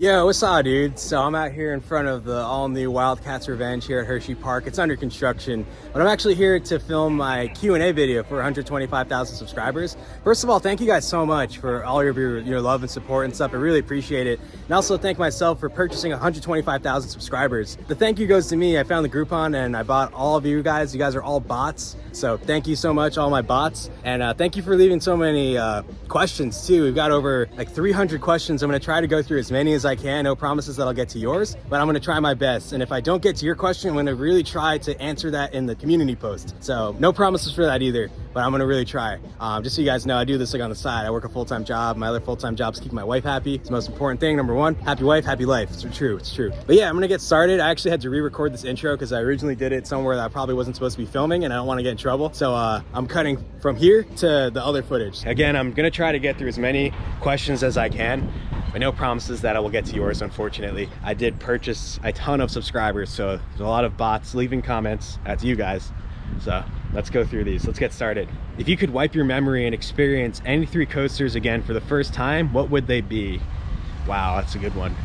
Yo, what's up, dude? So I'm out here in front of the all-new Wildcats Revenge here at Hershey Park. It's under construction, but I'm actually here to film my Q&A video for 125,000 subscribers. First of all, thank you guys so much for all of your love and support and stuff. I really appreciate it. And also thank myself for purchasing 125,000 subscribers. The thank you goes to me. I found the Groupon and I bought all of you guys. You guys are all bots. So thank you so much, all my bots. And thank you for leaving so many questions too. We've got over like 300 questions. I'm gonna try to go through as many as I can. No promises that I'll get to yours, but I'm gonna try my best. And if I don't get to your question, I'm gonna really try to answer that in the community post. So no promises for that either, but I'm gonna really try. Just so you guys know, I do this like on the side. I work a full-time job. My other full-time job is keeping my wife happy. It's the most important thing. Number one, happy wife, happy life. It's true, it's true. But yeah, I'm gonna get started. I actually had to re-record this intro because I originally did it somewhere that I probably wasn't supposed to be filming and I don't wanna get in trouble. So I'm cutting from here to the other footage. Again, I'm gonna try to get through as many questions as I can, but no promises that I will get to yours, unfortunately. I did purchase a ton of subscribers, so there's a lot of bots leaving comments. That's you guys. So let's go through these. Let's get started. If you could wipe your memory and experience any 3 coasters again for the first time, what would they be? Wow, that's a good one.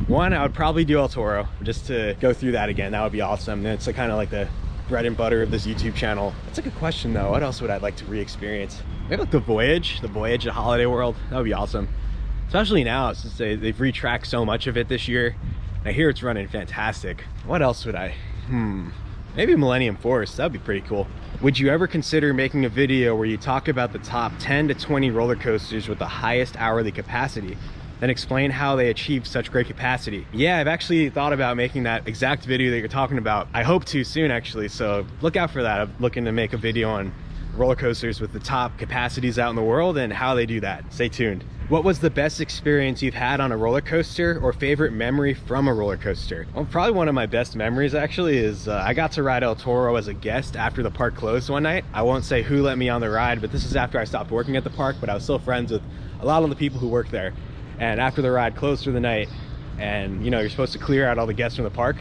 One, I would probably do El Toro, just to go through that again. That would be awesome. And it's kind of like the bread and butter of this YouTube channel. That's a good question though. What else would I like to re-experience? Maybe like the Voyage at Holiday World. That would be awesome. Especially now, since they've retracked so much of it this year. I hear it's running fantastic. What else would I? Maybe Millennium Force. That'd be pretty cool. Would you ever consider making a video where you talk about the top 10 to 20 roller coasters with the highest hourly capacity, then explain how they achieve such great capacity? Yeah, I've actually thought about making that exact video that you're talking about. I hope to soon, actually, so look out for that. I'm looking to make a video on roller coasters with the top capacities out in the world and how they do that. Stay tuned. What was the best experience you've had on a roller coaster, or favorite memory from a roller coaster? Well, probably one of my best memories actually is I got to ride El Toro as a guest after the park closed one night. I won't say who let me on the ride, but this is after I stopped working at the park, but I was still friends with a lot of the people who work there. And after the ride closed for the night, and you know, you're supposed to clear out all the guests from the park,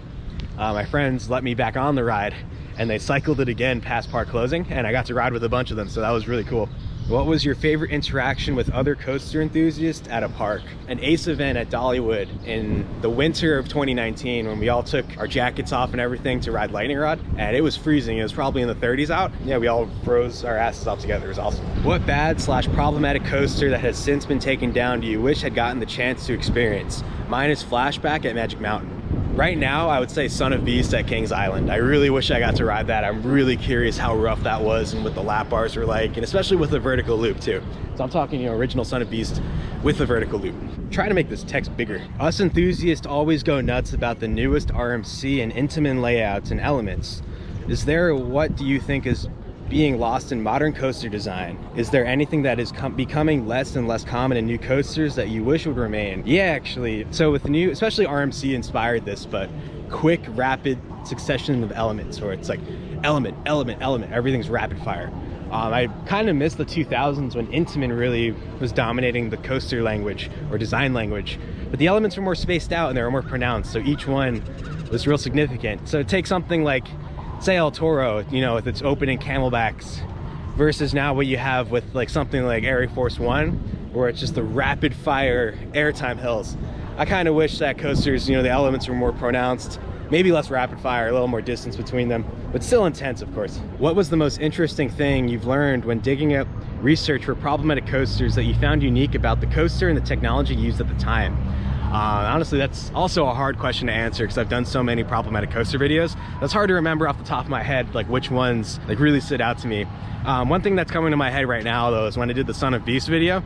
my friends let me back on the ride and they cycled it again past park closing, and I got to ride with a bunch of them, so that was really cool. What was your favorite interaction with other coaster enthusiasts at a park? An ACE event at Dollywood in the winter of 2019 when we all took our jackets off and everything to ride Lightning Rod, and it was freezing. It was probably in the 30s out. Yeah, we all froze our asses off together. It was awesome. What bad/problematic coaster that has since been taken down do you wish had gotten the chance to experience? Mine is Flashback at Magic Mountain. Right now, I would say Son of Beast at Kings Island. I really wish I got to ride that. I'm really curious how rough that was and what the lap bars were like, and especially with the vertical loop too. So I'm talking, you know, original Son of Beast with the vertical loop. Try to make this text bigger. Us enthusiasts always go nuts about the newest RMC and Intamin layouts and elements. Is there, what do you think is being lost in modern coaster design? Is there anything that is becoming less and less common in new coasters that you wish would remain? Yeah, actually. So with new, especially RMC inspired this, but quick, rapid succession of elements, where it's like element, element, element, everything's rapid fire. I kind of miss the 2000s when Intamin really was dominating the coaster language or design language, but the elements were more spaced out and they were more pronounced, so each one was real significant. So take something like, say, El Toro, you know, with its opening camelbacks, versus now what you have with like something like Air Force One, where it's just the rapid fire airtime hills. I kind of wish that coasters, you know, the elements were more pronounced, maybe less rapid fire, a little more distance between them, but still intense, of course. What was the most interesting thing you've learned when digging up research for problematic coasters that you found unique about the coaster and the technology used at the time? Honestly, that's also a hard question to answer because I've done so many problematic coaster videos. That's hard to remember off the top of my head, like which ones like really stood out to me. One thing that's coming to my head right now though is when I did the Son of Beast video,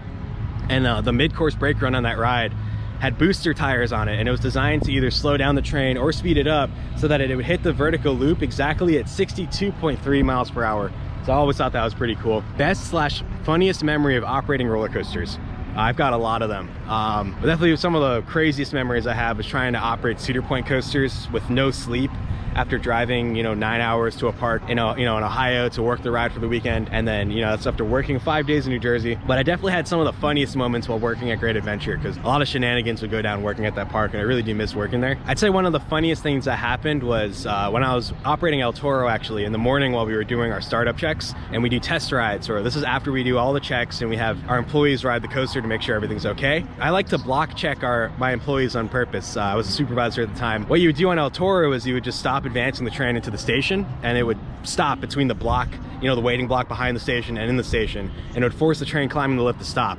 and the mid-course brake run on that ride had booster tires on it, and it was designed to either slow down the train or speed it up so that it would hit the vertical loop exactly at 62.3 miles per hour. So I always thought that was pretty cool. Best/funniest memory of operating roller coasters? I've got a lot of them. But definitely some of the craziest memories I have is trying to operate Cedar Point coasters with no sleep after driving, 9 hours to a park in Ohio to work the ride for the weekend. And then, that's after working 5 days in New Jersey. But I definitely had some of the funniest moments while working at Great Adventure, because a lot of shenanigans would go down working at that park, and I really do miss working there. I'd say one of the funniest things that happened was when I was operating El Toro, actually, in the morning while we were doing our startup checks, and we do test rides, or this is after we do all the checks and we have our employees ride the coaster to make sure everything's okay. I like to block check my employees on purpose. I was a supervisor at the time. What you would do on El Toro is you would just stop advancing the train into the station, and it would stop between the block, the waiting block behind the station and in the station, and it would force the train climbing the lift to stop.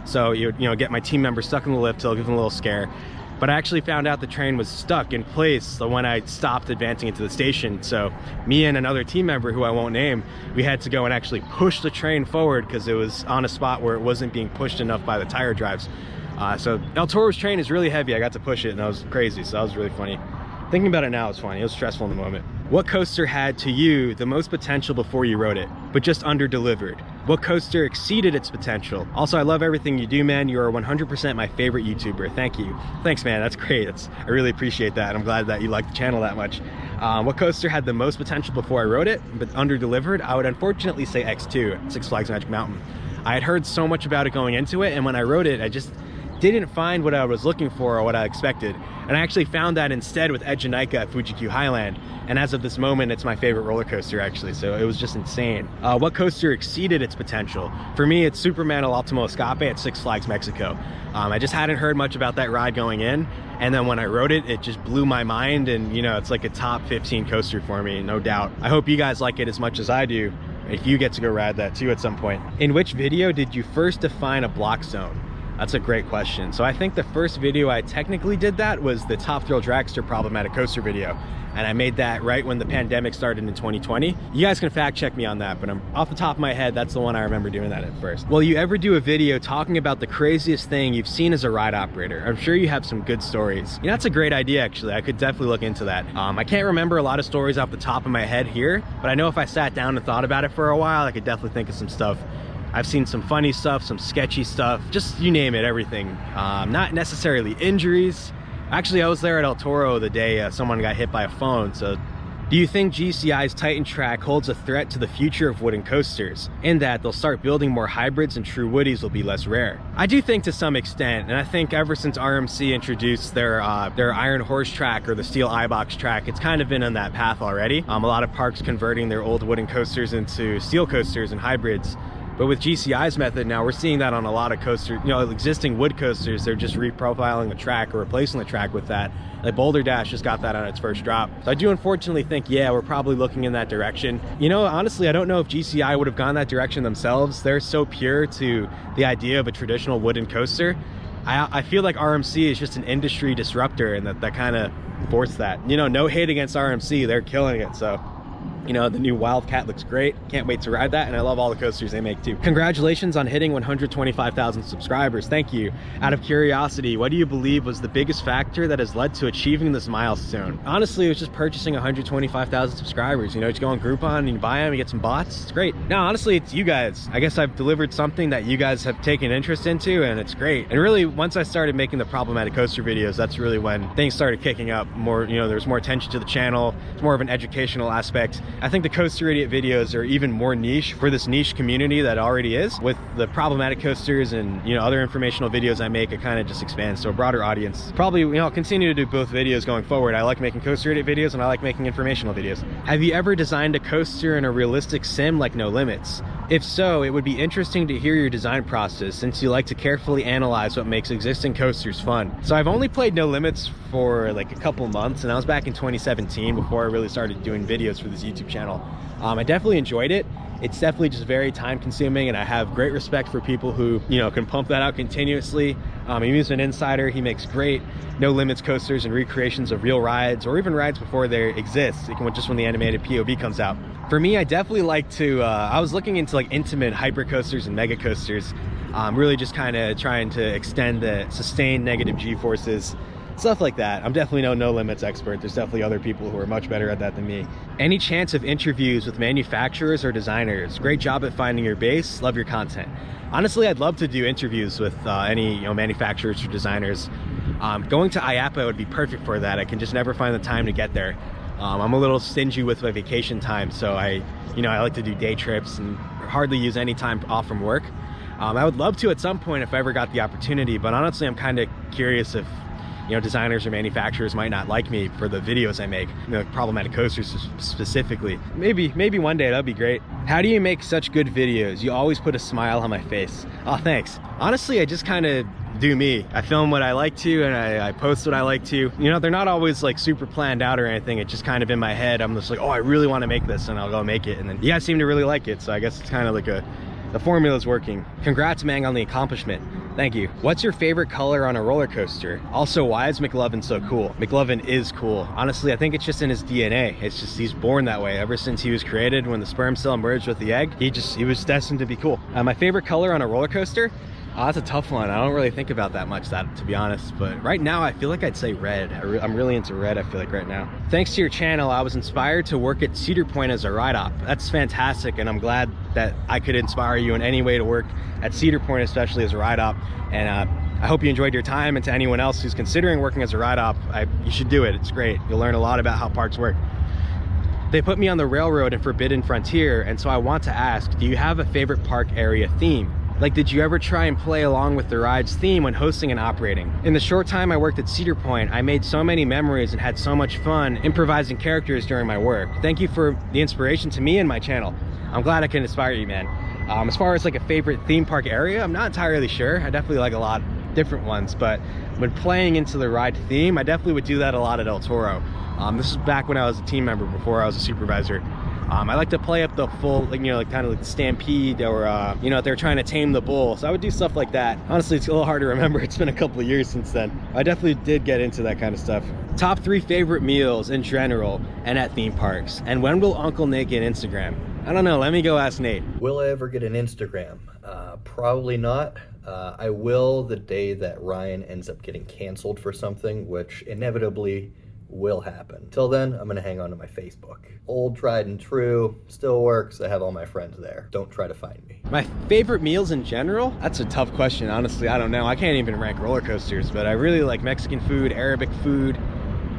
So you would, get my team members stuck in the lift till give them a little scare. But I actually found out the train was stuck in place when I stopped advancing into the station. So me and another team member, who I won't name, we had to go and actually push the train forward because it was on a spot where it wasn't being pushed enough by the tire drives. So El Toro's train is really heavy. I got to push it, and that was crazy. So that was really funny. Thinking about it now, it's funny. It was stressful in the moment. What coaster had, to you, the most potential before you wrote it, but just under-delivered? What coaster exceeded its potential? Also, I love everything you do, man. You are 100% my favorite YouTuber. Thank you. Thanks, man. That's great. I really appreciate that. I'm glad that you like the channel that much. What coaster had the most potential before I wrote it, but under-delivered? I would unfortunately say X2, Six Flags Magic Mountain. I had heard so much about it going into it, and when I wrote it, I just didn't find what I was looking for or what I expected. And I actually found that instead with Edge and Nika at Fuji-Q Highland. And as of this moment, it's my favorite roller coaster, actually. So it was just insane. What coaster exceeded its potential? For me, it's Superman El Ultimo Escape at Six Flags Mexico. I just hadn't heard much about that ride going in. And then when I wrote it, it just blew my mind. And it's like a top 15 coaster for me, no doubt. I hope you guys like it as much as I do, if you get to go ride that too at some point. In which video did you first define a block zone? That's a great question. So I think the first video I technically did that was the Top Thrill Dragster Problematic Coaster video. And I made that right when the pandemic started in 2020. You guys can fact check me on that, but off the top of my head, that's the one I remember doing that at first. Will you ever do a video talking about the craziest thing you've seen as a ride operator? I'm sure you have some good stories. That's a great idea, actually. I could definitely look into that. I can't remember a lot of stories off the top of my head here, but I know if I sat down and thought about it for a while, I could definitely think of some stuff. I've seen some funny stuff, some sketchy stuff, just you name it, everything. Not necessarily injuries. Actually, I was there at El Toro the day someone got hit by a phone. So do you think GCI's Titan track holds a threat to the future of wooden coasters, in that they'll start building more hybrids and true woodies will be less rare? I do think to some extent, and I think ever since RMC introduced their Iron Horse track or the Steel Eyebox track, it's kind of been on that path already. A lot of parks converting their old wooden coasters into steel coasters and hybrids. But with GCI's method now, we're seeing that on a lot of coasters, existing wood coasters. They're just reprofiling the track or replacing the track with that. Like Boulder Dash just got that on its first drop. So I do unfortunately think, yeah, we're probably looking in that direction. Honestly, I don't know if GCI would have gone that direction themselves. They're so pure to the idea of a traditional wooden coaster. I feel like RMC is just an industry disruptor, and that kind of forced that. No hate against RMC. They're killing it, so. The new Wildcat looks great. Can't wait to ride that, and I love all the coasters they make too. Congratulations on hitting 125,000 subscribers. Thank you. Out of curiosity, what do you believe was the biggest factor that has led to achieving this milestone? Honestly, it was just purchasing 125,000 subscribers. You just go on Groupon and you buy them, you get some bots. It's great. No, honestly, it's you guys. I guess I've delivered something that you guys have taken interest into, and it's great. And really, once I started making the problematic coaster videos, that's really when things started kicking up more. There's more attention to the channel. It's more of an educational aspect. I think the Coaster Idiot videos are even more niche for this niche community that already is. With the problematic coasters and other informational videos I make, it kind of just expands to a broader audience. Probably I'll continue to do both videos going forward. I like making Coaster Idiot videos, and I like making informational videos. Have you ever designed a coaster in a realistic sim like No Limits? If so, it would be interesting to hear your design process, since you like to carefully analyze what makes existing coasters fun. So I've only played No Limits for like a couple months, and that was back in 2017 before I really started doing videos for this YouTube channel. I definitely enjoyed it. It's definitely just very time consuming, and I have great respect for people who can pump that out continuously. He's an insider. He makes great No Limits coasters and recreations of real rides, or even rides before they exist, just when the animated POV comes out. For me, I definitely like to I was looking into like intimate hyper coasters and mega coasters, really just kind of trying to extend the sustained negative g-forces, stuff like that. I'm definitely no limits expert. There's definitely other people who are much better at that than me. Any chance of interviews with manufacturers or designers? Great job at finding your base. Love your content. Honestly, I'd love to do interviews with any manufacturers or designers. Going to IAAPA would be perfect for that. I can just never find the time to get there. I'm a little stingy with my vacation time, so I like to do day trips and hardly use any time off from work. I would love to at some point if I ever got the opportunity, but honestly, I'm kind of curious if designers or manufacturers might not like me for the videos I make, problematic coasters specifically. Maybe one day, that'd be great. How do you make such good videos? You always put a smile on my face. Oh, thanks. Honestly, I just kind of do me. I film what I like to, and I post what I like to. They're not always like super planned out or anything. It's just kind of in my head. I'm just like, oh, I really want to make this, and I'll go make it. And then you guys seem to really like it, so I guess it's kind of like the formula's working. Congrats, Mang, on the accomplishment. Thank you. What's your favorite color on a roller coaster? Also, why is McLovin so cool? McLovin is cool. Honestly, I think it's just in his DNA. It's just he's born that way. Ever since he was created, when the sperm cell merged with the egg, he was destined to be cool. My favorite color on a roller coaster? Oh, that's a tough one. I don't really think about that much, to be honest. But right now, I feel like I'd say red. I'm really into red, I feel like, right now. Thanks to your channel, I was inspired to work at Cedar Point as a ride op. That's fantastic, and I'm glad that I could inspire you in any way to work at Cedar Point, especially as a ride op. And I hope you enjoyed your time, and to anyone else who's considering working as a ride op, you should do it. It's great. You'll learn a lot about how parks work. They put me on the railroad in Forbidden Frontier, and so I want to ask, do you have a favorite park area theme? Like, did you ever try and play along with the ride's theme when hosting and operating? In the short time I worked at Cedar Point, I made so many memories and had so much fun improvising characters during my work. Thank you for the inspiration to me and my channel. I'm glad I can inspire you, man. As far as like a favorite theme park area, I'm not entirely sure. I definitely like a lot of different ones, but when playing into the ride theme, I definitely would do that a lot at El Toro. This is back when I was a team member, before I was a supervisor. I like to play up the full, kind of like the stampede, or they're trying to tame the bull. So I would do stuff like that. Honestly, it's a little hard to remember. It's been a couple of years since then. I definitely did get into that kind of stuff. Top 3 favorite meals in general and at theme parks. And when will Uncle Nate get Instagram? I don't know. Let me go ask Nate. Will I ever get an Instagram? Probably not. I will the day that Ryan ends up getting canceled for something, which inevitably will happen. Till then, I'm gonna hang on to my Facebook. Old, tried and true, still works. I have all my friends there. Don't try to find me. My favorite meals in general? That's a tough question, honestly. I don't know. I can't even rank roller coasters, but I really like Mexican food, Arabic food,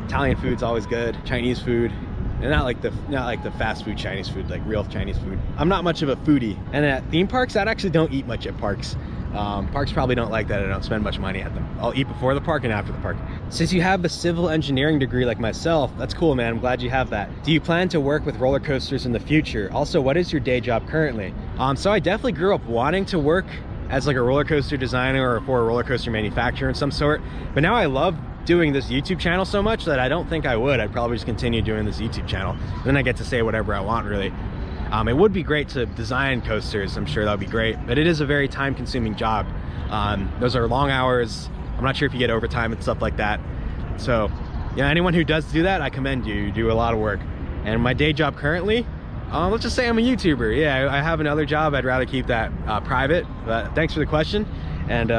Italian food's always good, Chinese food. And not like the fast food Chinese food, like real Chinese food. I'm not much of a foodie. And at theme parks, I actually don't eat much at parks. Parks probably don't like that. I don't spend much money at them. I'll eat before the park and after the park. Since you have a civil engineering degree like myself, that's cool, man. I'm glad you have that. Do you plan to work with roller coasters in the future? Also, what is your day job currently? So I definitely grew up wanting to work as like a roller coaster designer or for a roller coaster manufacturer of some sort. But now I love doing this YouTube channel so much that I don't think I would. I'd probably just continue doing this YouTube channel. Then I get to say whatever I want, really. It would be great to design coasters. I'm sure that would be great, but it is a very time-consuming job. Those are long hours. I'm not sure if you get overtime and stuff like that. So, yeah, anyone who does do that, I commend you. You do a lot of work. And my day job currently, let's just say I'm a YouTuber. Yeah, I have another job. I'd rather keep that private. But thanks for the question. And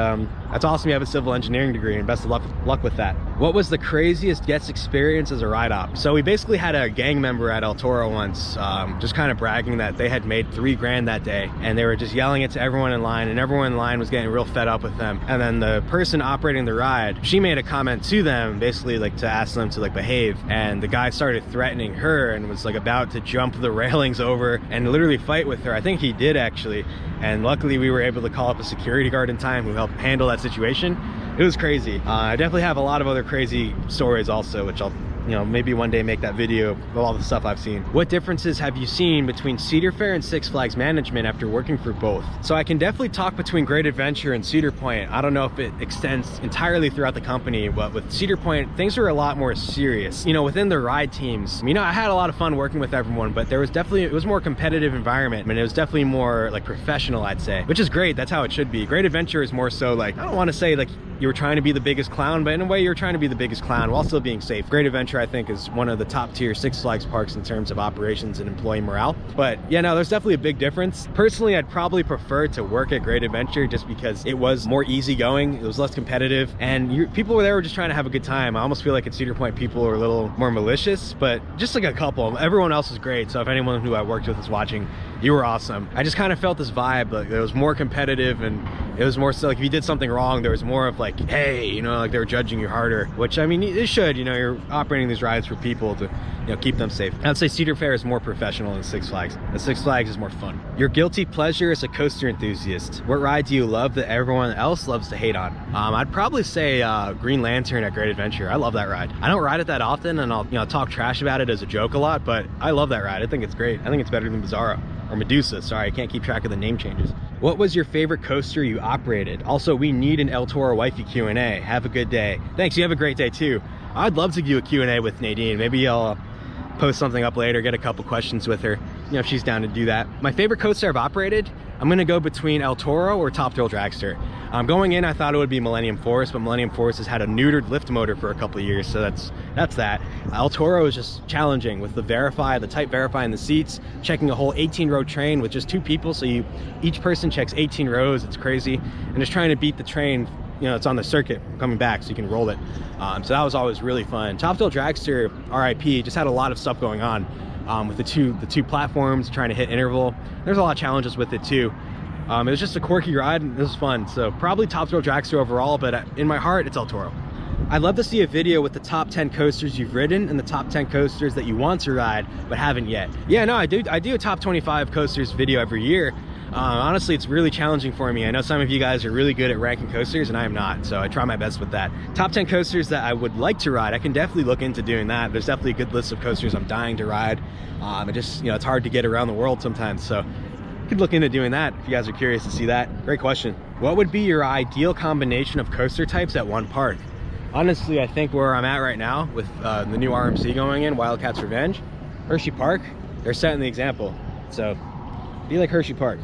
that's awesome you have a civil engineering degree, and best of luck with that. What was the craziest guest experience as a ride op? So we basically had a gang member at El Toro once, just kind of bragging that they had made $3 grand that day, and they were just yelling it to everyone in line, and everyone in line was getting real fed up with them. And then the person operating the ride, she made a comment to them, basically like to ask them to like behave, and the guy started threatening her and was like about to jump the railings over and literally fight with her. I think he did actually, and luckily we were able to call up a security guard in time who helped handle that situation. It was crazy. I definitely have a lot of other crazy stories also, which I'll maybe one day make that video of all the stuff I've seen. What differences have you seen between Cedar Fair and Six Flags management after working for both? So I can definitely talk between Great Adventure and Cedar Point. I don't know if it extends entirely throughout the company, but with Cedar Point, things were a lot more serious. Within the ride teams, I had a lot of fun working with everyone, but it was more competitive environment. It was definitely more like professional, I'd say, which is great. That's how it should be. Great Adventure is more so like, I don't want to say like you were trying to be the biggest clown, but in a way you're trying to be the biggest clown while still being safe. Great Adventure, I think, is one of the top tier Six Flags parks in terms of operations and employee morale. But yeah, no, there's definitely a big difference. Personally, I'd probably prefer to work at Great Adventure just because it was more easygoing, it was less competitive, and people were there were just trying to have a good time. I almost feel like at Cedar Point people were a little more malicious, but just like a couple. Everyone else was great, so if anyone who I worked with is watching, you were awesome. I just kind of felt this vibe, like it was more competitive, and It was more so like if you did something wrong, there was more of like, hey, you know, like they were judging you harder, which I mean, it should, you know, you're operating these rides for people to, you know, keep them safe. I'd say Cedar Fair is more professional than Six Flags. The Six Flags is more fun. Your guilty pleasure as a coaster enthusiast. What ride do you love that everyone else loves to hate on? I'd probably say Green Lantern at Great Adventure. I love that ride. I don't ride it that often, and I'll, you know, talk trash about it as a joke a lot, but I love that ride. I think it's great. I think it's better than Bizarro or Medusa. Sorry, I can't keep track of the name changes. What was your favorite coaster you operated? Also, we need an El Toro wifey Q&A. Have a good day. Thanks, you have a great day too. I'd love to do a Q&A with Nadine. Maybe I'll post something up later, get a couple questions with her, you know, if she's down to do that. My favorite coaster I've operated, I'm gonna go between El Toro or Top Thrill Dragster. Going in, I thought it would be Millennium Force, but Millennium Force has had a neutered lift motor for a couple of years, so that's that. El Toro is just challenging with the tight Verify in the seats, checking a whole 18-row train with just 2 people, so each person checks 18 rows. It's crazy, and just trying to beat the train. You know, it's on the circuit coming back, so you can roll it. So that was always really fun. Top Thrill Dragster, RIP, just had a lot of stuff going on with the two platforms, trying to hit interval. There's a lot of challenges with it too. It was just a quirky ride, and it was fun. So probably Top Thrill Dragster overall, but in my heart, it's El Toro. I'd love to see a video with the top 10 coasters you've ridden and the top 10 coasters that you want to ride but haven't yet. Yeah, no, I do a top 25 coasters video every year. Honestly, it's really challenging for me. I know some of you guys are really good at ranking coasters, and I am not, so I try my best with that. Top 10 coasters that I would like to ride, I can definitely look into doing that. There's definitely a good list of coasters I'm dying to ride. It just, you know, it's hard to get around the world sometimes, so you could look into doing that if you guys are curious to see that. Great question. What would be your ideal combination of coaster types at one park? Honestly, I think where I'm at right now with the new RMC going in, Wildcats Revenge, Hershey Park, they're setting the example. So be like Hershey Park.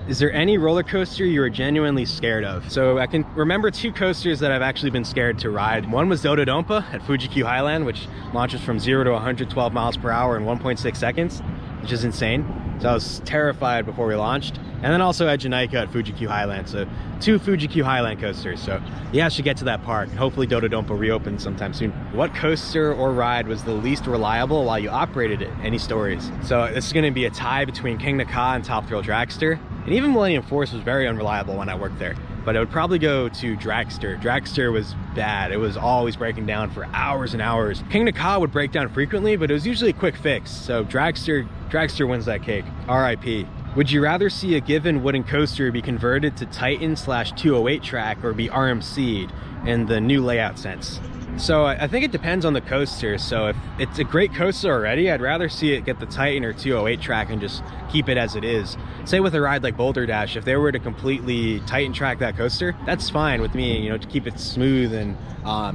Is there any roller coaster you are genuinely scared of? So I can remember 2 coasters that I've actually been scared to ride. One was Dododompa at Fuji-Q Highland, which launches from 0 to 112 miles per hour in 1.6 seconds, which is insane. So I was terrified before we launched. And then also at Jamaica at Fuji-Q Highland. So 2 Fuji-Q Highland coasters. So yeah, I should get to that park. Hopefully Dododompa reopens sometime soon. What coaster or ride was the least reliable while you operated it? Any stories? So this is gonna be a tie between King Naka and Top Thrill Dragster. And even Millennium Force was very unreliable when I worked there. But I would probably go to Dragster. Dragster was bad. It was always breaking down for hours and hours. King Naka would break down frequently, but it was usually a quick fix. So Dragster wins that cake. RIP. Would you rather see a given wooden coaster be converted to Titan/208 track or be RMC'd in the new layout sense? So I think it depends on the coaster. So if it's a great coaster already, I'd rather see it get the Titan or 208 track and just keep it as it is. Say with a ride like Boulder Dash, if they were to completely Titan track that coaster, that's fine with me, you know, to keep it smooth and,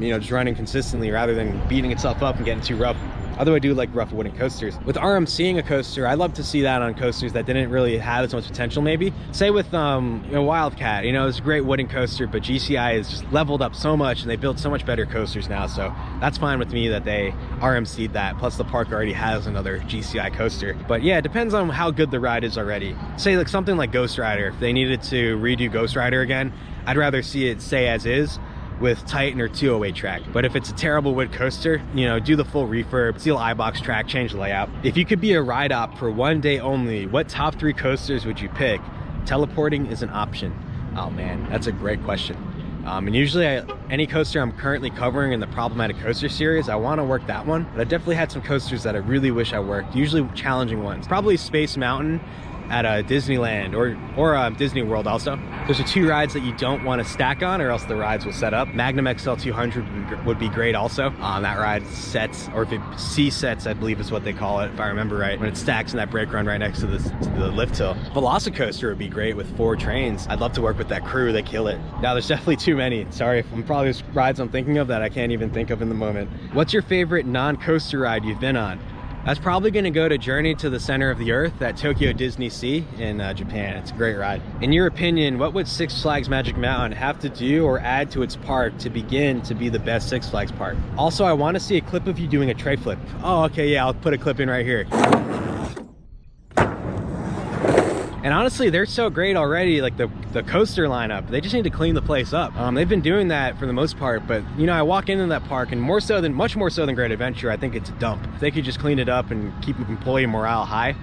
you know, just running consistently rather than beating itself up and getting too rough. Although I do like rough wooden coasters. With RMCing a coaster, I'd love to see that on coasters that didn't really have as much potential maybe. Say with you know, Wildcat, you know, it's a great wooden coaster, but GCI has just leveled up so much and they build so much better coasters now. So that's fine with me that they RMC'd that. Plus the park already has another GCI coaster. But yeah, it depends on how good the ride is already. Say like something like Ghost Rider. If they needed to redo Ghost Rider again, I'd rather see it stay as is with Titan or 208 track. But if it's a terrible wood coaster, you know, do the full refurb, seal iBox track, change the layout. If you could be a ride op for one day only, what top 3 coasters would you pick? Teleporting is an option. Oh man, that's a great question. And usually any coaster I'm currently covering in the Problematic Coaster series, I want to work that one. But I definitely had some coasters that I really wish I worked, usually challenging ones. Probably Space Mountain at Disneyland or Disney World also. Those are 2 rides that you don't want to stack on or else the rides will set up. Magnum XL 200 would be great also. That ride sets, or if it C-sets, I believe is what they call it, if I remember right, when it stacks in that brake run right next to the lift hill. Velocicoaster would be great with 4 trains. I'd love to work with that crew, they kill it. Now there's definitely too many. Sorry if I'm probably rides I'm thinking of that I can't even think of in the moment. What's your favorite non-coaster ride you've been on? That's probably going to go to Journey to the Center of the Earth at Tokyo Disney Sea in Japan. It's a great ride. In your opinion, what would Six Flags Magic Mountain have to do or add to its park to begin to be the best Six Flags park? Also, I want to see a clip of you doing a tray flip. Oh, okay, yeah, I'll put a clip in right here. And honestly, they're so great already, like the coaster lineup. They just need to clean the place up. They've been doing that for the most part, but you know, I walk into that park and much more so than Great Adventure, I think it's a dump. If they could just clean it up and keep employee morale high,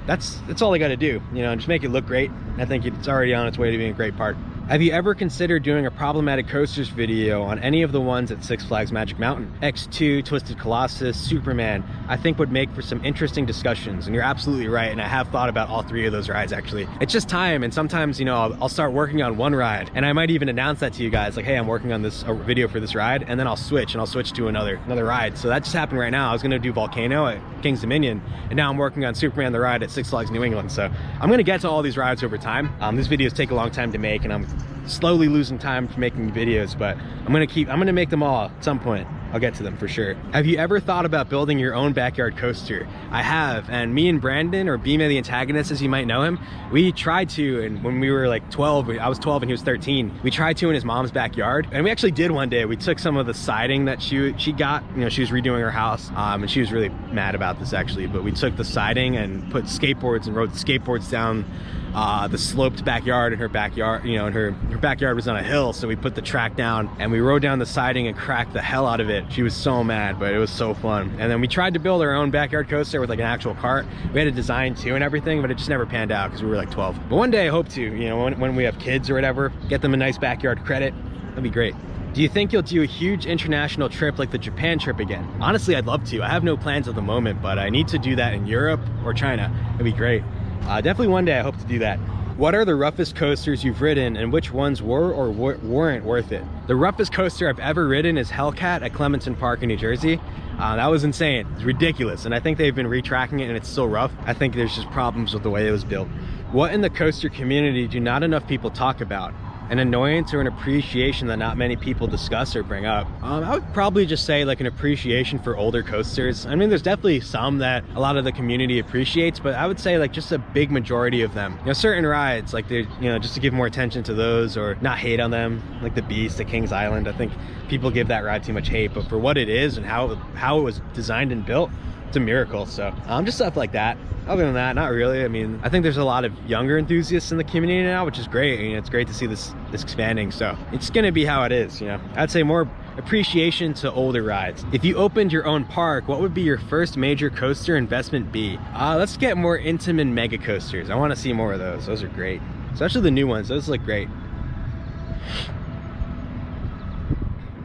that's all they got to do. You know, just make it look great. I think it's already on its way to being a great park. Have you ever considered doing a problematic coasters video on any of the ones at Six Flags Magic Mountain? X2, Twisted Colossus, Superman, I think would make for some interesting discussions. And you're absolutely right, and I have thought about all three of those rides actually. It's just time, and sometimes, you know, I'll start working on one ride, and I might even announce that to you guys, like, hey, I'm working on this video for this ride, and then I'll switch to another ride. So that just happened right now. I was gonna do Volcano at King's Dominion, and now I'm working on Superman the ride at Six Flags New England. So I'm gonna get to all these rides over time. These videos take a long time to make, and I'm slowly losing time for making videos, but I'm gonna make them all at some point. I'll get to them for sure. Have you ever thought about building your own backyard coaster? I have, and me and Brandon, or Bima the antagonist as you might know him, we tried to, and when we were like 12, I was 12 and he was 13, we tried to in his mom's backyard, and we actually did one day. We took some of the siding that she got, you know, she was redoing her house, and she was really mad about this actually, but we took the siding and put skateboards and rode skateboards down the sloped backyard in her backyard. You know, and her backyard was on a hill, so we put the track down and we rode down the siding and cracked the hell out of it. She was so mad, but it was so fun. And then we tried to build our own backyard coaster with like an actual cart. We had a design too and everything, but it just never panned out because we were like 12. But one day I hope to, you know, when we have kids or whatever, get them a nice backyard credit. That'd be great. Do you think you'll do a huge international trip like the Japan trip again? Honestly, I'd love to. I have no plans at the moment, but I need to do that in Europe or China. It'd be great. Definitely one day I hope to do that. What are the roughest coasters you've ridden, and which ones were or weren't worth it? The roughest coaster I've ever ridden is Hellcat at Clementon Park in New Jersey. That was insane. It's ridiculous, and I think they've been retracking it and it's still rough. I think there's just problems with the way it was built. What in the coaster community do not enough people talk about? An annoyance or an appreciation that not many people discuss or bring up? I would probably just say like an appreciation for older coasters. I mean, there's definitely some that a lot of the community appreciates, but I would say like just a big majority of them. You know, certain rides, like they're, you know, just to give more attention to those or not hate on them, like the Beast at Kings Island. I think people give that ride too much hate, but for what it is and how it was designed and built, it's a miracle. So just stuff like that. Other than that, not really. I mean, I think there's a lot of younger enthusiasts in the community now, which is great. You know, it's great to see this expanding. So it's gonna be how it is, you know. I'd say more appreciation to older rides. If you opened your own park, what would be your first major coaster investment be? Let's get more Intamin mega coasters. I want to see more of those. Those are great, especially the new ones. Those look great.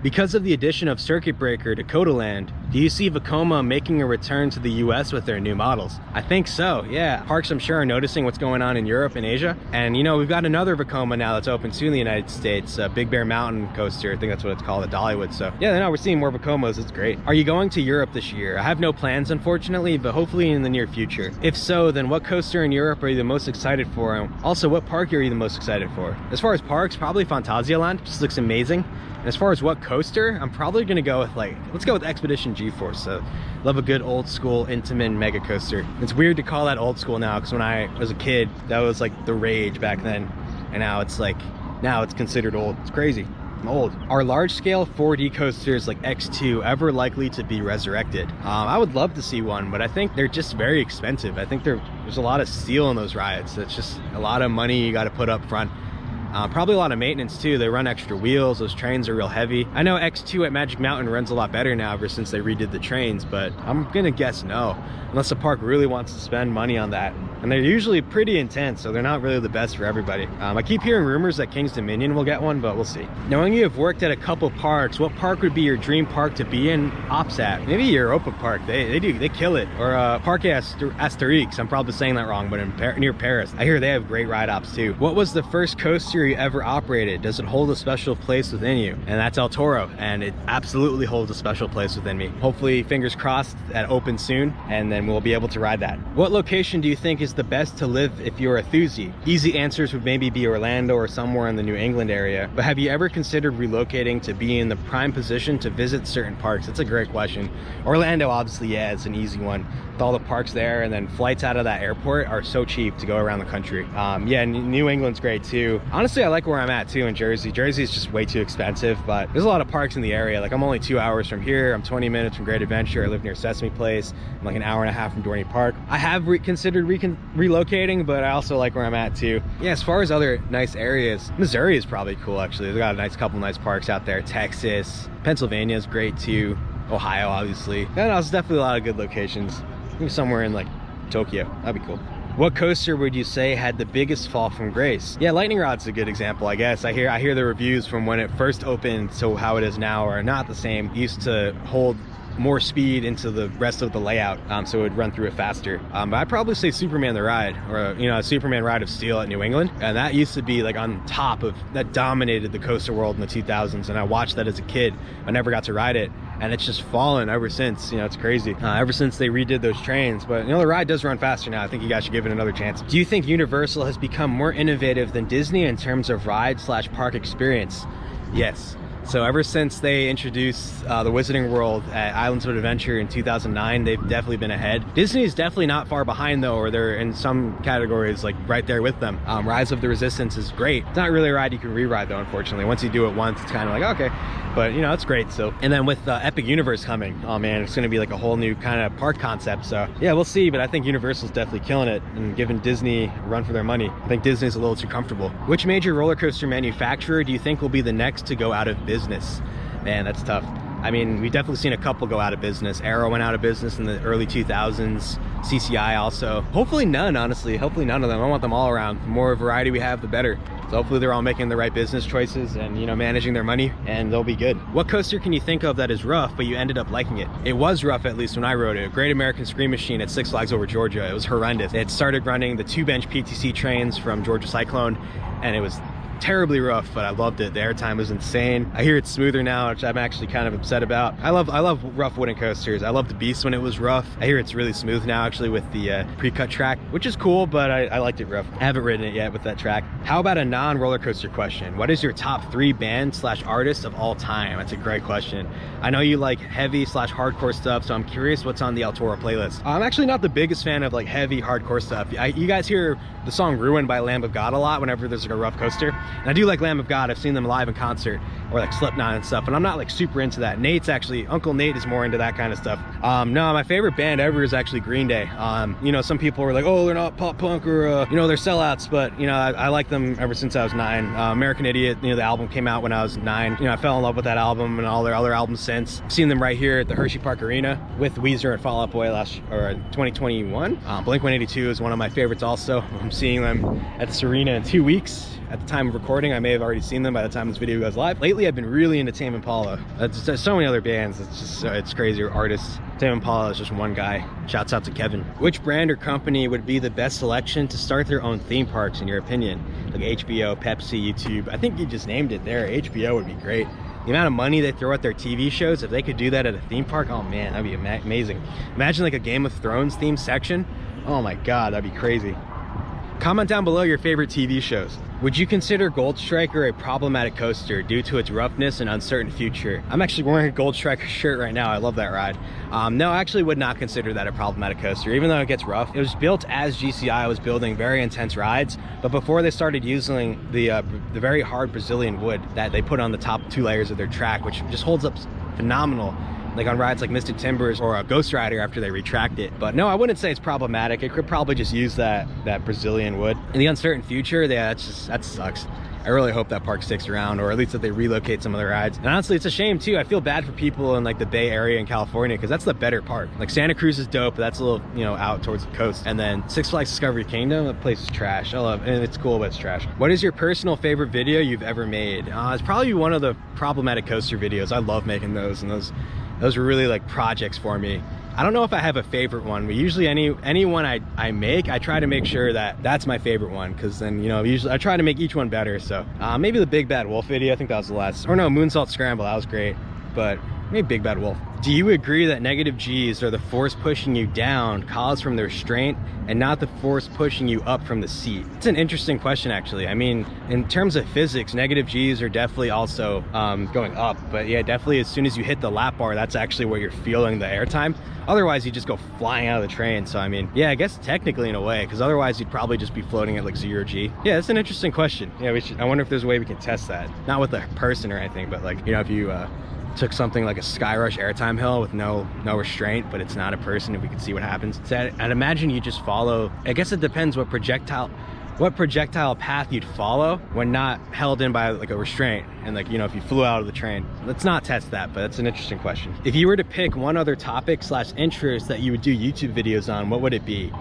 Because of the addition of Circuit Breaker to Codaland, do you see Vekoma making a return to the US with their new models? I think so, yeah. Parks, I'm sure, are noticing what's going on in Europe and Asia. And you know, we've got another Vekoma now that's open soon in the United States, Big Bear Mountain Coaster. I think that's what it's called at Dollywood. So yeah, no, we're seeing more Vekomas. It's great. Are you going to Europe this year? I have no plans, unfortunately, but hopefully in the near future. If so, then what coaster in Europe are you the most excited for? And also, what park are you the most excited for? As far as parks, probably Phantasialand. Just looks amazing. And as far as what coaster, I'm probably gonna go with let's go with Expedition GeForce. So love a good old school Intamin mega coaster. It's weird to call that old school now, because when I was a kid, that was like the rage back then. And now it's considered old. It's crazy. I'm old. Are large scale 4D coasters like X2 ever likely to be resurrected? I would love to see one, but I think they're just very expensive. I think there's a lot of steel in those rides. It's just a lot of money you got to put up front. Probably a lot of maintenance too. They run extra wheels. Those trains are real heavy. I know X2 at Magic Mountain runs a lot better now ever since they redid the trains, but I'm gonna guess no, unless the park really wants to spend money on that. And they're usually pretty intense, so they're not really the best for everybody. I keep hearing rumors that King's Dominion will get one, but we'll see. Knowing you have worked at a couple parks, what park would be your dream park to be in ops at? Maybe Europa Park. They kill it. Or Parque Asterix. I'm probably saying that wrong, but near Paris. I hear they have great ride ops too. What was the first coaster you ever operated? Does it hold a special place within you? And that's El Toro, and it absolutely holds a special place within me. Hopefully, fingers crossed, that opens soon, and then we'll be able to ride that. What location do you think is the best to live if you're a thuzy? Easy answers would maybe be Orlando or somewhere in the New England area, but have you ever considered relocating to be in the prime position to visit certain parks? That's a great question. Orlando, obviously, yeah, it's an easy one. With all the parks there, and then flights out of that airport are so cheap to go around the country. Yeah, New England's great too. Honestly, I like where I'm at too in Jersey. Jersey is just way too expensive, but there's a lot of parks in the area. Like I'm only 2 hours from here. I'm 20 minutes from Great Adventure. I live near Sesame Place. I'm like an hour and a half from Dorney Park. I have considered relocating, but I also like where I'm at too. Yeah, as far as other nice areas, Missouri is probably cool actually. They've got a couple nice parks out there. Texas, Pennsylvania is great too. Ohio, obviously. Yeah, no, there's definitely a lot of good locations. Maybe somewhere in like Tokyo. That'd be cool. What coaster would you say had the biggest fall from grace? Yeah, Lightning Rod's a good example, I guess. I hear the reviews from when it first opened to how it is now are not the same. It used to hold more speed into the rest of the layout, so it would run through it faster. But I'd probably say Superman the Ride, or a Superman Ride of Steel at New England, and that used to be like on top of, that dominated the coaster world in the 2000s, and I watched that as a kid. I never got to ride it, and it's just fallen ever since. It's crazy. Ever since they redid those trains, but the ride does run faster now. I think you guys should give it another chance. Do you think Universal has become more innovative than Disney in terms of ride/park experience? Yes. So ever since they introduced the Wizarding World at Islands of Adventure in 2009, they've definitely been ahead. Disney is definitely not far behind though, or they're in some categories like right there with them. Rise of the Resistance is great. It's not really a ride you can re-ride though, unfortunately. Once you do it once, it's kind of like, okay. But it's great still. And then with Epic Universe coming, oh man, it's gonna be like a whole new kind of park concept. So yeah, we'll see, but I think Universal's definitely killing it and giving Disney a run for their money. I think Disney's a little too comfortable. Which major roller coaster manufacturer do you think will be the next to go out of business? Man, that's tough. I mean, we've definitely seen a couple go out of business. Arrow went out of business in the early 2000s. CCI also. Hopefully none, honestly. Hopefully none of them. I want them all around. The more variety we have, the better. So hopefully they're all making the right business choices and, managing their money, and they'll be good. What coaster can you think of that is rough, but you ended up liking it? It was rough, at least when I rode it. Great American Scream Machine at Six Flags Over Georgia. It was horrendous. It started running the 2-bench PTC trains from Georgia Cyclone, and it was terribly rough, but I loved it. The airtime was insane. I hear it's smoother now, which I'm actually kind of upset about. I love rough wooden coasters. I loved the Beast when it was rough. I hear it's really smooth now, actually, with the pre-cut track, which is cool, but I liked it rough. I haven't ridden it yet with that track. How about a non-roller coaster question? What is your top 3 band/artist of all time? That's a great question. I know you like heavy/hardcore stuff, so I'm curious what's on the El Toro playlist. I'm actually not the biggest fan of like heavy hardcore stuff. You guys hear the song Ruined by Lamb of God a lot whenever there's like a rough coaster. And I do like Lamb of God. I've seen them live in concert, or like Slipknot and stuff, and I'm not like super into that. Uncle Nate is more into that kind of stuff. No, my favorite band ever is actually Green Day. Some people were like, oh, they're not pop punk, or they're sellouts, but I like them ever since I was 9. American Idiot, the album came out when I was 9. I fell in love with that album and all their other albums since. I've seen them right here at the Hershey Park Arena with Weezer and Fall Out Boy 2021. Blink-182 is one of my favorites also. I'm seeing them at this arena in 2 weeks. At the time of recording, I may have already seen them by the time this video goes live. Lately, I've been really into Tame Impala. There's so many other bands. It's crazy, or artists. Tame Impala is just one guy. Shouts out to Kevin. Which brand or company would be the best selection to start their own theme parks, in your opinion? Like HBO, Pepsi, YouTube. I think you just named it there. HBO would be great. The amount of money they throw at their TV shows, if they could do that at a theme park, oh man, that'd be amazing. Imagine like a Game of Thrones themed section. Oh my God, that'd be crazy. Comment down below your favorite TV shows. Would you consider Gold Striker a problematic coaster due to its roughness and uncertain future? I'm actually wearing a Gold Striker shirt right now. I love that ride. No, I actually would not consider that a problematic coaster, even though it gets rough. It was built as GCI was building very intense rides, but before they started using the very hard Brazilian wood that they put on the top 2 layers of their track, which just holds up phenomenal, like on rides like Mystic Timbers or a Ghost Rider after they retract it. But no, I wouldn't say it's problematic. It could probably just use that Brazilian wood. In the uncertain future, yeah, that sucks. I really hope that park sticks around, or at least that they relocate some of the rides. And honestly, it's a shame too. I feel bad for people in like the Bay Area in California, because that's the better park. Like Santa Cruz is dope, but that's a little, out towards the coast. And then Six Flags Discovery Kingdom, that place is trash. I love it, and it's cool, but it's trash. What is your personal favorite video you've ever made? It's probably one of the problematic coaster videos. I love making those, and those were really like projects for me. I don't know if I have a favorite one, but usually any one I make, I try to make sure that that's my favorite one, because then, usually I try to make each one better. So maybe the Big Bad Wolf video, I think that was the last, or no, Moonsault Scramble, that was great, but maybe Big Bad Wolf. Do you agree that negative G's are the force pushing you down caused from the restraint and not the force pushing you up from the seat? It's an interesting question, actually. I mean, in terms of physics, negative G's are definitely also going up, but yeah, definitely as soon as you hit the lap bar, that's actually where you're feeling the airtime. Otherwise, you just go flying out of the train. So I mean, yeah, I guess technically in a way, because otherwise you'd probably just be floating at like 0 G. Yeah, that's an interesting question. Yeah, I wonder if there's a way we can test that. Not with a person or anything, but like, if you took something like a Skyrush airtime hill with no restraint, but it's not a person, if we could see what happens. So I'd imagine you just follow, I guess it depends what projectile path you'd follow when not held in by like a restraint, and like, if you flew out of the train. Let's not test that, but that's an interesting question. If you were to pick one other topic / interest that you would do YouTube videos on, what would it be?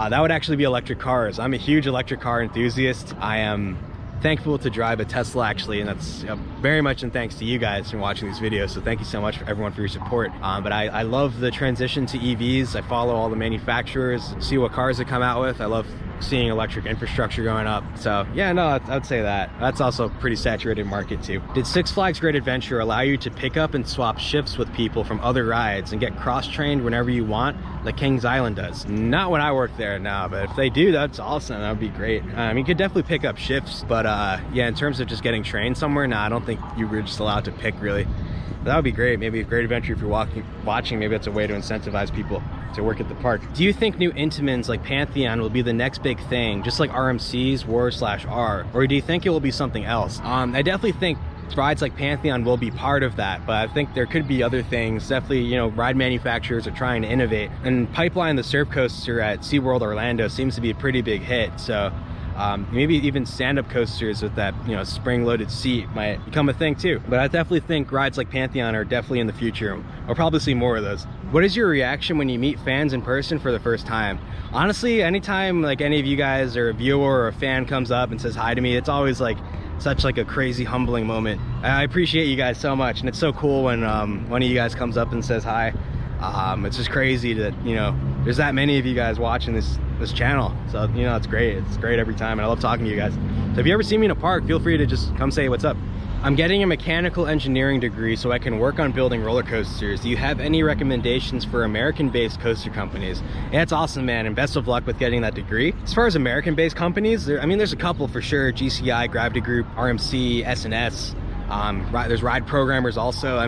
that would actually be electric cars. I'm a huge electric car enthusiast. I am thankful to drive a Tesla actually, and that's very much in thanks to you guys for watching these videos. So thank you so much for everyone for your support. But I love the transition to EVs. I follow all the manufacturers, see what cars they come out with. I love seeing electric infrastructure going up. So yeah, no, I'd say that. That's also a pretty saturated market too. Did Six Flags Great Adventure allow you to pick up and swap shifts with people from other rides and get cross-trained whenever you want, like Kings Island does? Not when I work there now, but if they do, that's awesome. That would be great. You could definitely pick up shifts, but yeah, in terms of just getting trained somewhere, I don't think you were just allowed to pick really. But that would be great. Maybe a Great Adventure, if you're watching, maybe that's a way to incentivize people to work at the park. Do you think new Intamins like Pantheon will be the next big thing, just like RMC's War/R, or do you think it will be something else? I definitely think rides like Pantheon will be part of that, but I think there could be other things. Definitely, you know, ride manufacturers are trying to innovate, and Pipeline, the surf coaster at SeaWorld Orlando, seems to be a pretty big hit. So maybe even stand-up coasters with that, you know, spring-loaded seat might become a thing too. But I definitely think rides like Pantheon are definitely in the future. We'll probably see more of those. What is your reaction when you meet fans in person for the first time? Honestly, anytime like any of you guys or a viewer or a fan comes up and says hi to me, it's always like such like a crazy humbling moment. I appreciate you guys so much, and it's so cool when one of you guys comes up and says hi. It's just crazy that, you know, there's that many of you guys watching this channel. So, you know, it's great every time, and I love talking to you guys. So if you ever see me in a park, feel free to just come say what's up. I'm getting a mechanical engineering degree so I can work on building roller coasters. Do you have any recommendations for American-based coaster companies? Yeah, it's awesome, man, and best of luck with getting that degree. As far as American-based companies, there's a couple for sure. GCI, Gravity Group, RMC, S&S. There's ride programmers also.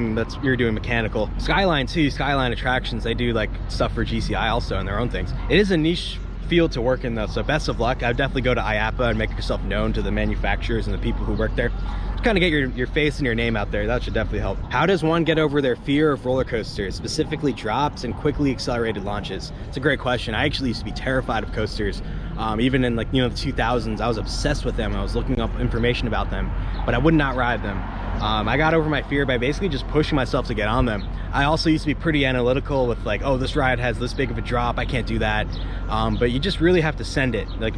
You're doing mechanical. Skyline too, Skyline Attractions, they do like stuff for GCI also and their own things. It is a niche field to work in though, so best of luck. I'd definitely go to IAAPA and make yourself known to the manufacturers and the people who work there. Just kind of get your face and your name out there. That should definitely help. How does one get over their fear of roller coasters, specifically drops and quickly accelerated launches? It's a great question. I actually used to be terrified of coasters. Even in, like, you know, the 2000s, I was obsessed with them. I was looking up information about them, but I would not ride them. I got over my fear by basically just pushing myself to get on them. I also used to be pretty analytical with like, oh, this ride has this big of a drop, I can't do that. But you just really have to send it. Like,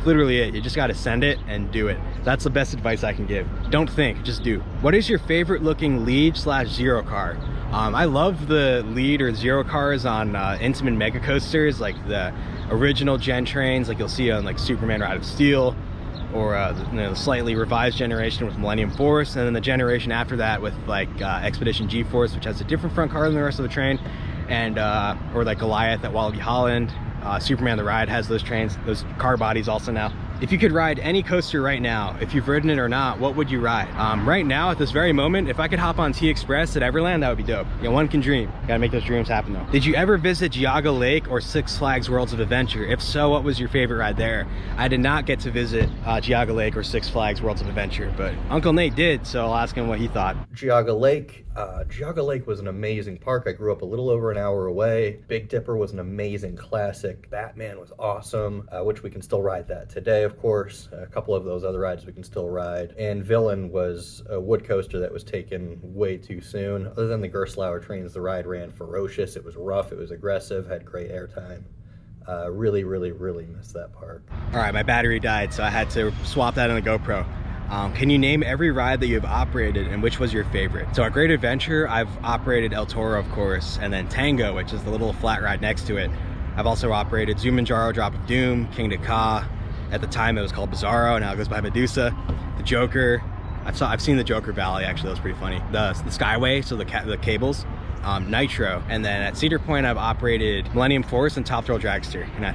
literally it. You just got to send it and do it. That's the best advice I can give. Don't think, just do. What is your favorite looking lead/zero car? I love the lead or zero cars on Intamin mega coasters, like the original gen trains, like you'll see on like Superman Ride of Steel, or the slightly revised generation with Millennium Force, and then the generation after that with like Expedition G-Force, which has a different front car than the rest of the train, and or like Goliath at Walibi Holland. Superman the Ride has those trains, those car bodies also now. If you could ride any coaster right now, if you've ridden it or not, what would you ride? Right now, at this very moment, if I could hop on T-Express at Everland, that would be dope. You know, one can dream. Gotta make those dreams happen though. Did you ever visit Geauga Lake or Six Flags Worlds of Adventure? If so, what was your favorite ride there? I did not get to visit Geauga Lake or Six Flags Worlds of Adventure, but Uncle Nate did, so I'll ask him what he thought. Geauga Lake was an amazing park. I grew up a little over an hour away. Big Dipper was an amazing classic. Batman was awesome, which we can still ride that today, of course. A couple of those other rides we can still ride. And Villain was a wood coaster that was taken way too soon. Other than the Gerstlauer trains, the ride ran ferocious. It was rough, it was aggressive, had great airtime. Really missed that park. All right, my battery died, so I had to swap that on the GoPro. Can you name every ride that you have operated, and which was your favorite? So at Great Adventure, I've operated El Toro, of course, and then Tango, which is the little flat ride next to it. I've also operated Zumanjaro, Drop of Doom, King to Ka. At the time, it was called Bizarro, now it goes by Medusa. The Joker. I've seen the Joker Valley, actually, that was pretty funny. The Skyway, so the cables. Nitro, and then at Cedar Point I've operated Millennium Force and Top Thrill Dragster, and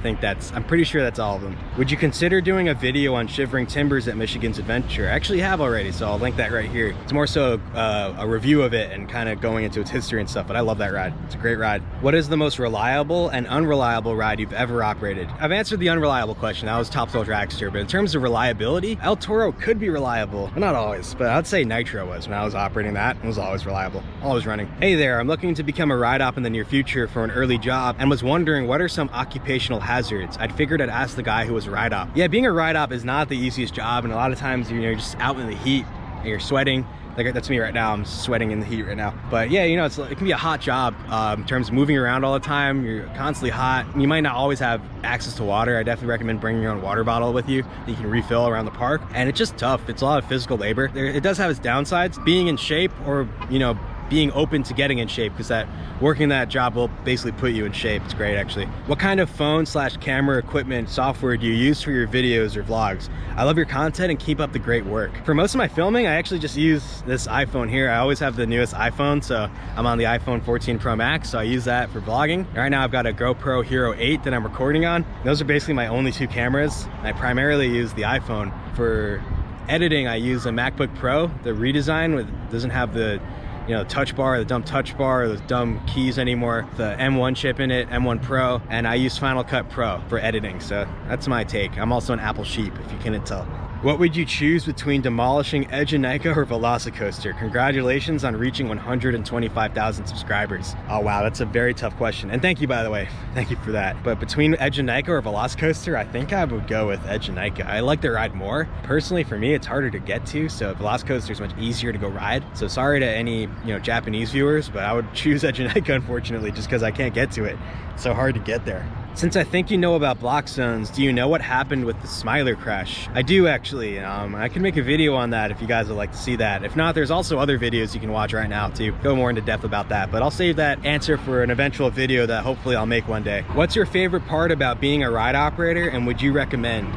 I'm pretty sure that's all of them. Would you consider doing a video on Shivering Timbers at Michigan's Adventure? I actually have already, so I'll link that right here. It's more so a review of it and kind of going into its history and stuff, but I love that ride. It's a great ride. What is the most reliable and unreliable ride you've ever operated? I've answered the unreliable question. That was Top Thrill Dragster, but in terms of reliability, El Toro could be reliable, but not always. But I'd say Nitro was, when I was operating that. It was always reliable, always running. Hey there, I'm looking to become a ride op in the near future for an early job and was wondering what are some occupational hazards. I'd figured I'd ask the guy who was a ride op. Yeah, being a ride op is not the easiest job, and a lot of times you're just out in the heat and you're sweating. Like that's me right now. I'm sweating in the heat right now. But yeah, you know, it can be a hot job in terms of moving around all the time. You're constantly hot. You might not always have access to water. I definitely recommend bringing your own water bottle with you that you can refill around the park. And it's just tough. It's a lot of physical labor. It does have its downsides. Being in shape, or, you know, being open to getting in shape, because that working that job will basically put you in shape. It's great, actually. What kind of phone / camera equipment software do you use for your videos or vlogs? I love your content and keep up the great work. For most of my filming, I actually just use this iPhone here. I always have the newest iPhone, so I'm on the iPhone 14 Pro Max, so I use that for vlogging. Right now I've got a GoPro Hero 8 that I'm recording on. Those are basically my only 2 cameras. I primarily use the iPhone. For editing, I use a MacBook Pro. The redesign doesn't have the, you know, touch bar, the dumb touch bar, those dumb keys anymore. The M1 chip in it, M1 Pro, and I use Final Cut Pro for editing. So that's my take. I'm also an Apple sheep, if you couldn't tell. What would you choose between demolishing Edge and Nyca or Velocicoaster? Congratulations on reaching 125,000 subscribers. Oh wow, that's a very tough question. And thank you, by the way. Thank you for that. But between Edge and Nyca or Velocicoaster, I think I would go with Edge and Nyca. I like the ride more. Personally, for me, it's harder to get to, so Velocicoaster is much easier to go ride. So sorry to any, you know, Japanese viewers, but I would choose Edge and Nyca, unfortunately, just because I can't get to it. It's so hard to get there. Since I think you know about block zones, do you know what happened with the Smiler crash? I do, actually. I can make a video on that if you guys would like to see that. If not, there's also other videos you can watch right now to go more into depth about that, but I'll save that answer for an eventual video that hopefully I'll make one day. What's your favorite part about being a ride operator, and would you recommend?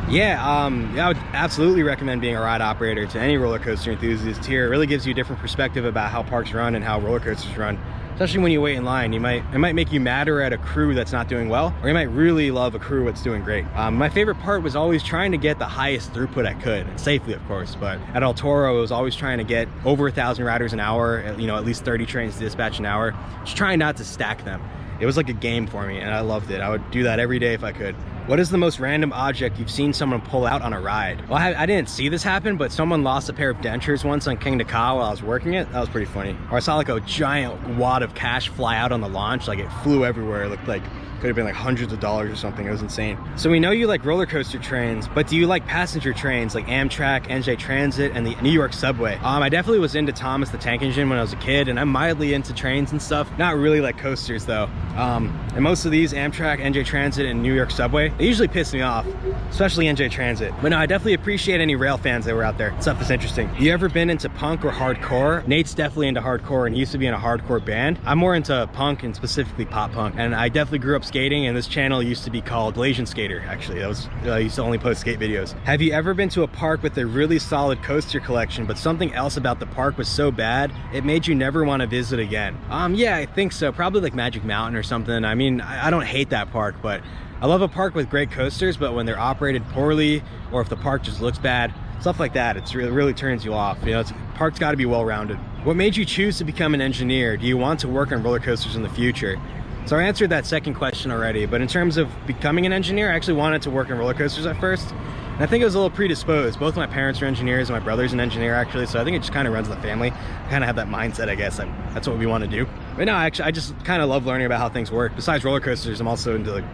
Yeah, I would absolutely recommend being a ride operator to any roller coaster enthusiast here. It really gives you a different perspective about how parks run and how roller coasters run. Especially when you wait in line, it might make you madder at a crew that's not doing well, or you might really love a crew that's doing great. My favorite part was always trying to get the highest throughput I could, safely of course, but at El Toro, I was always trying to get over 1,000 riders an hour, you know, at least 30 trains to dispatch an hour, just trying not to stack them. It was like a game for me, and I loved it. I would do that every day if I could. What is the most random object you've seen someone pull out on a ride? Well, I didn't see this happen, but someone lost a pair of dentures once on King Dakar while I was working it. That was pretty funny. Or I saw like a giant wad of cash fly out on the launch. Like it flew everywhere. It looked like could have been like hundreds of dollars or something. It was insane. So we know you like roller coaster trains, but do you like passenger trains like Amtrak, NJ Transit, and the New York Subway? I definitely was into Thomas the Tank Engine when I was a kid, and I'm mildly into trains and stuff. Not really like coasters though. And most of these, Amtrak, NJ Transit, and New York Subway, they usually piss me off, especially NJ Transit. But no, I definitely appreciate any rail fans that were out there. Stuff is interesting. You ever been into punk or hardcore? Nate's definitely into hardcore, and he used to be in a hardcore band. I'm more into punk, and specifically pop punk, and I definitely grew up skating, and this channel used to be called Blasian Skater, actually. That was, I used to only post skate videos. Have you ever been to a park with a really solid coaster collection, but something else about the park was so bad, it made you never want to visit again? Yeah, I think so. Probably like Magic Mountain or something. I mean, I don't hate that park, but I love a park with great coasters, but when they're operated poorly, or if the park just looks bad, stuff like that, it really turns you off. You know, park's got to be well-rounded. What made you choose to become an engineer? Do you want to work on roller coasters in the future? So I answered that second question already, but in terms of becoming an engineer, I actually wanted to work on roller coasters at first. And I think I was a little predisposed. Both my parents are engineers, and my brother's an engineer actually, so I think it just kind of runs in the family. I kind of have that mindset, I guess. That's what we want to do. But no, actually, I just kind of love learning about how things work. Besides roller coasters, I'm also into like,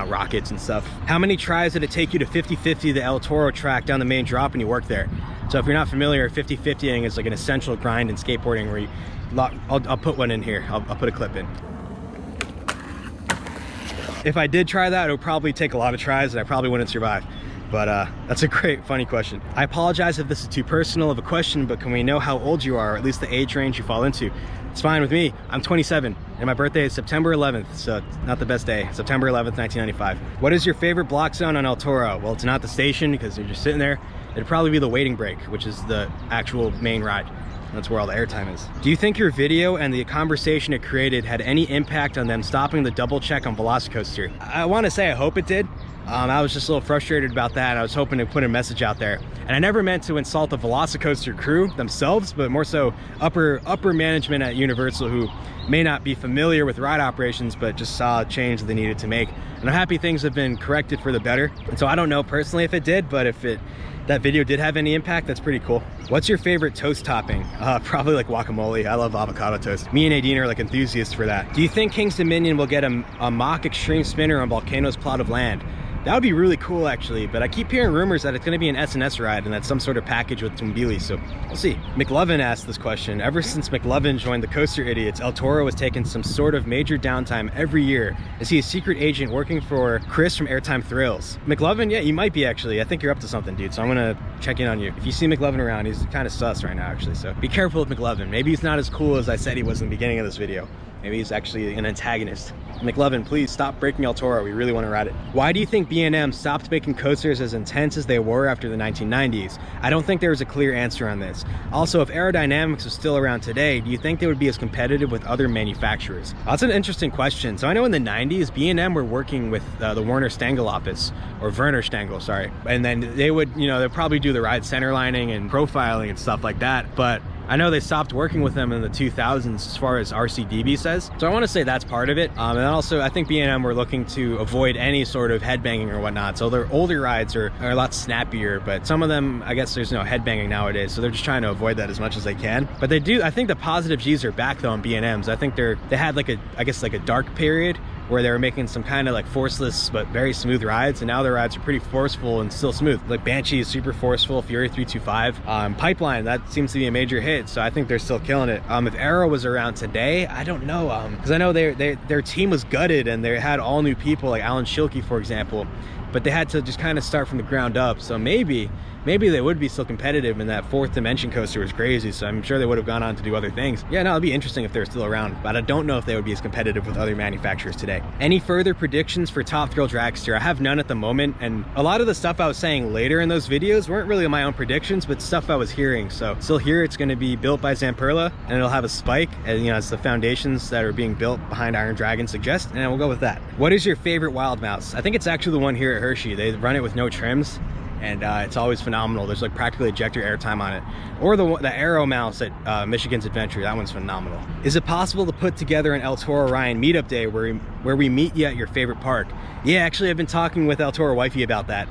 rockets and stuff. How many tries did it take you to 50-50 the El Toro track down the main drop and you work there? So if you're not familiar, 50-50ing is like an essential grind in skateboarding where you, I'll put one in here. I'll put a clip in. If I did try that, it would probably take a lot of tries and I probably wouldn't survive. But that's a great, funny question. I apologize if this is too personal of a question, but can we know how old you are, or at least the age range you fall into? It's fine with me. I'm 27, and my birthday is September 11th, so not the best day. September 11th, 1995. What is your favorite block zone on El Toro? Well, it's not the station, because you're just sitting there. It'd probably be the waiting break, which is the actual main ride. That's where all the airtime is. Do you think your video and the conversation it created had any impact on them stopping the double check on Velocicoaster? I want to say I hope it did. I was just a little frustrated about that. I was hoping to put a message out there. And I never meant to insult the Velocicoaster crew themselves, but more so upper management at Universal who may not be familiar with ride operations, but just saw a change that they needed to make. And I'm happy things have been corrected for the better. And so I don't know personally if it did, but if that video did have any impact, that's pretty cool. What's your favorite toast topping? Probably like guacamole. I love avocado toast. Me and Nadine are like enthusiasts for that. Do you think King's Dominion will get a mock extreme spinner on Volcano's plot of land? That would be really cool actually, but I keep hearing rumors that it's going to be an S&S ride and that's some sort of package with Tumbili, so we'll see. McLovin asked this question. Ever since McLovin joined the Coaster Idiots, El Toro has taken some sort of major downtime every year. Is he a secret agent working for Chris from Airtime Thrills? McLovin, yeah, you might be actually. I think you're up to something, dude, so I'm going to check in on you. If you see McLovin around, he's kind of sus right now actually, so be careful with McLovin. Maybe he's not as cool as I said he was in the beginning of this video. Maybe he's actually an antagonist. McLovin, please stop breaking El Toro. We really want to ride it. Why do you think B&M stopped making coasters as intense as they were after the 1990s? I don't think there was a clear answer on this. Also, if aerodynamics was still around today, do you think they would be as competitive with other manufacturers? That's an interesting question. So I know in the 90s, B&M were working with the Werner Stengel office, or Werner Stengel, sorry. And then they would, you know, they'd probably do the ride center lining and profiling and stuff like that. But I know they stopped working with them in the 2000s as far as RCDB says. So I want to say that's part of it. And also I think B&M were looking to avoid any sort of headbanging or whatnot. So their older rides are a lot snappier, but some of them, I guess there's no headbanging nowadays. So they're just trying to avoid that as much as they can. But they do, I think the positive G's are back though on B&Ms. I think they had like I guess like a dark period where they were making some kind of like forceless but very smooth rides, and now their rides are pretty forceful and still smooth. Like Banshee is super forceful, Fury 325, Pipeline, that seems to be a major hit, so I think they're still killing it. If Arrow was around today, I don't know, because I know their team was gutted and they had all new people like Alan Schilke, for example, but they had to just kind of start from the ground up. So maybe they would be still competitive, and that Fourth Dimension coaster was crazy, so I'm sure they would have gone on to do other things. Yeah, no, it'd be interesting if they're still around, but I don't know if they would be as competitive with other manufacturers today. Any further predictions for Top Thrill Dragster? I have none at the moment, and a lot of the stuff I was saying later in those videos weren't really my own predictions, but stuff I was hearing. So still here, it's going to be built by Zamperla, and it'll have a spike, and you know, it's the foundations that are being built behind Iron Dragon suggest, and we'll go with that. What is your favorite Wild Mouse? I think it's actually the one here at Hershey. They run it with no trims, and it's always phenomenal. There's like practically ejector airtime on it. Or the Arrow Mouse at Michigan's Adventure, that one's phenomenal. Is it possible to put together an El Toro Ryan meetup day where we meet you at your favorite park? Yeah, actually I've been talking with El Toro Wifey about that.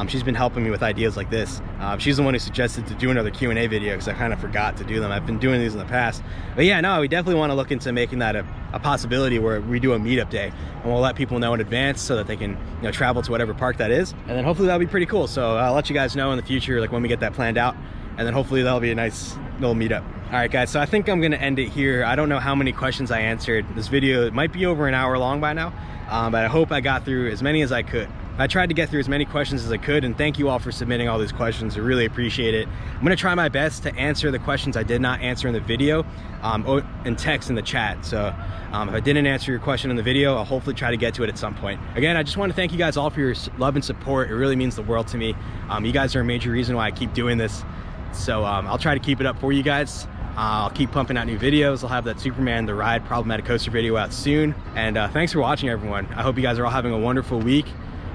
She's been helping me with ideas like this. She's the one who suggested to do another Q&A video because I kind of forgot to do them. I've been doing these in the past. But yeah, no, we definitely want to look into making that a possibility where we do a meetup day, and we'll let people know in advance so that they can, you know, travel to whatever park that is, and then hopefully that'll be pretty cool. So I'll let you guys know in the future, like when we get that planned out, and then hopefully that'll be a nice little meetup. All right guys, so I think I'm gonna end it here. I don't know how many questions I answered. This video, it might be over an hour long by now, but I hope I got through as many as I could. I tried to get through as many questions as I could, and thank you all for submitting all these questions. I really appreciate it. I'm gonna try my best to answer the questions I did not answer in the video in text in the chat. So if I didn't answer your question in the video, I'll hopefully try to get to it at some point. Again, I just want to thank you guys all for your love and support. It really means the world to me. You guys are a major reason why I keep doing this. So I'll try to keep it up for you guys. I'll keep pumping out new videos. I'll have that Superman the Ride Problematic Coaster video out soon. And thanks for watching, everyone. I hope you guys are all having a wonderful week.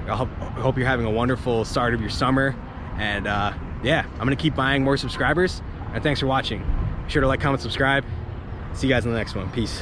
I hope you're having a wonderful start of your summer. And yeah, I'm gonna keep buying more subscribers. And thanks for watching. Be sure to like, comment, subscribe. See you guys in the next one. Peace.